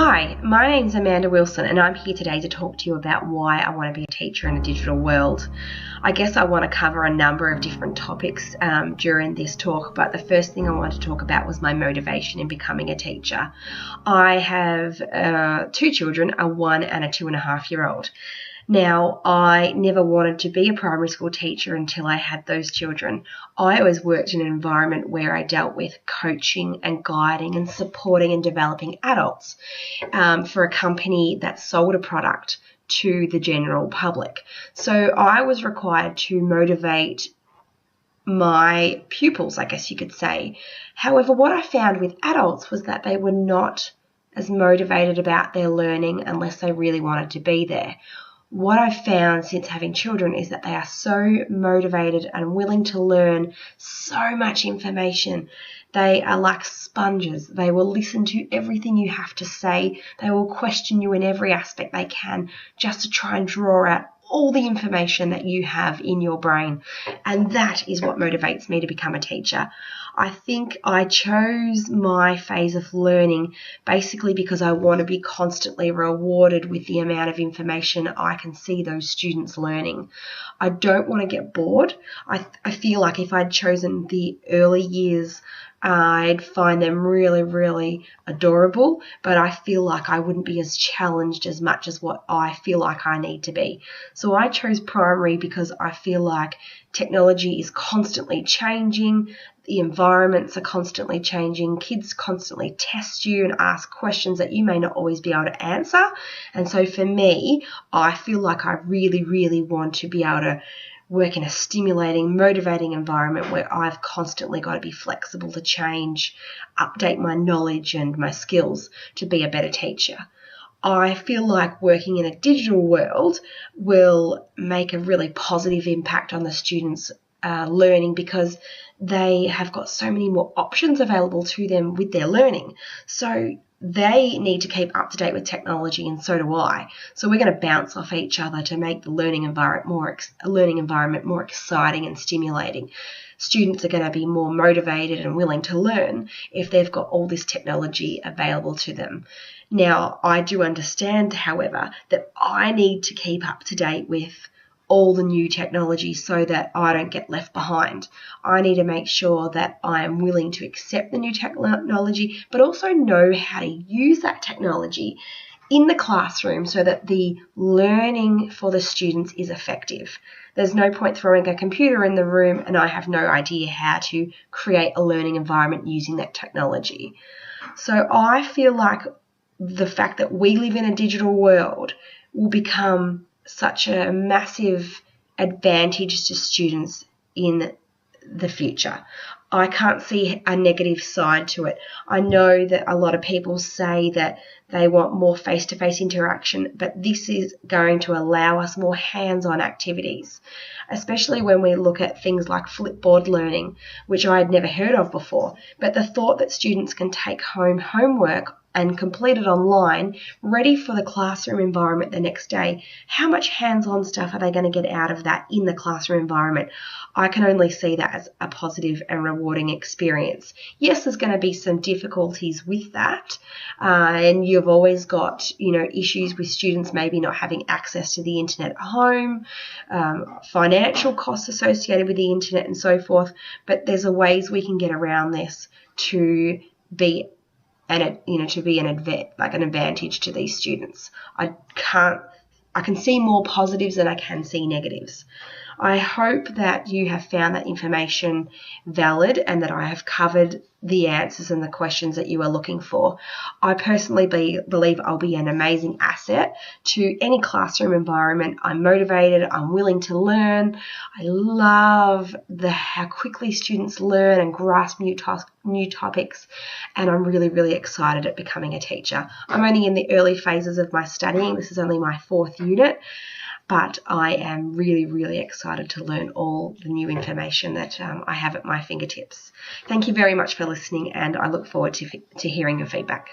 Hi, my name's Amanda Wilson and I'm here today to talk to you about why I want to be a teacher in a digital world. I guess I want to cover a number of different topics during this talk, but the first thing I wanted to talk about was my motivation in becoming a teacher. I have two children, a 1 and a 2.5-year-old. Now, I never wanted to be a primary school teacher until I had those children. I always worked in an environment where I dealt with coaching and guiding and supporting and developing adults for a company that sold a product to the general public. So I was required to motivate my pupils, I guess you could say. However, what I found with adults was that they were not as motivated about their learning unless they really wanted to be there. What I've found since having children is that they are so motivated and willing to learn so much information. They are like sponges. They will listen to everything you have to say. They will question you in every aspect they can just to try and draw out all the information that you have in your brain. And that is what motivates me to become a teacher. I think I chose my phase of learning basically because I want to be constantly rewarded with the amount of information I can see those students learning. I don't want to get bored. I feel like if I'd chosen the early years, I'd find them really, really adorable, but I feel like I wouldn't be as challenged as much as what I feel like I need to be. So I chose primary because I feel like technology is constantly changing. The environments are constantly changing. Kids constantly test you and ask questions that you may not always be able to answer. And so for me, I feel like I really, really want to be able to work in a stimulating, motivating environment where I've constantly got to be flexible to change, update my knowledge and my skills to be a better teacher. I feel like working in a digital world will make a really positive impact on the students' learning because they have got so many more options available to them with their learning. So they need to keep up to date with technology, and so do I. So we're going to bounce off each other to make the learning environment more exciting and stimulating. Students are going to be more motivated and willing to learn if they've got all this technology available to them. Now, I do understand, however, that I need to keep up to date with all the new technology so that I don't get left behind. I need to make sure that I am willing to accept the new technology, but also know how to use that technology in the classroom so that the learning for the students is effective. There's no point throwing a computer in the room and I have no idea how to create a learning environment using that technology. So I feel like the fact that we live in a digital world will become such a massive advantage to students in the future. I can't see a negative side to it. I know that a lot of people say that they want more face-to-face interaction, but this is going to allow us more hands-on activities, especially when we look at things like flipboard learning, which I had never heard of before. But the thought that students can take home homework and complete it online, ready for the classroom environment the next day, how much hands-on stuff are they going to get out of that in the classroom environment? I can only see that as a positive and rewarding experience. Yes, there's going to be some difficulties with that, and you've always got, issues with students maybe not having access to the internet at home, financial costs associated with the internet and so forth, but there's ways we can get around this to be an advantage to these students. I can see more positives than I can see negatives. I hope that you have found that information valid and that I have covered the answers and the questions that you are looking for. I personally believe I'll be an amazing asset to any classroom environment. I'm motivated, I'm willing to learn. I love how quickly students learn and grasp new topics, and I'm really, really excited at becoming a teacher. I'm only in the early phases of my studying. This is only my 4th unit. But I am really, really excited to learn all the new information that I have at my fingertips. Thank you very much for listening, and I look forward to hearing your feedback.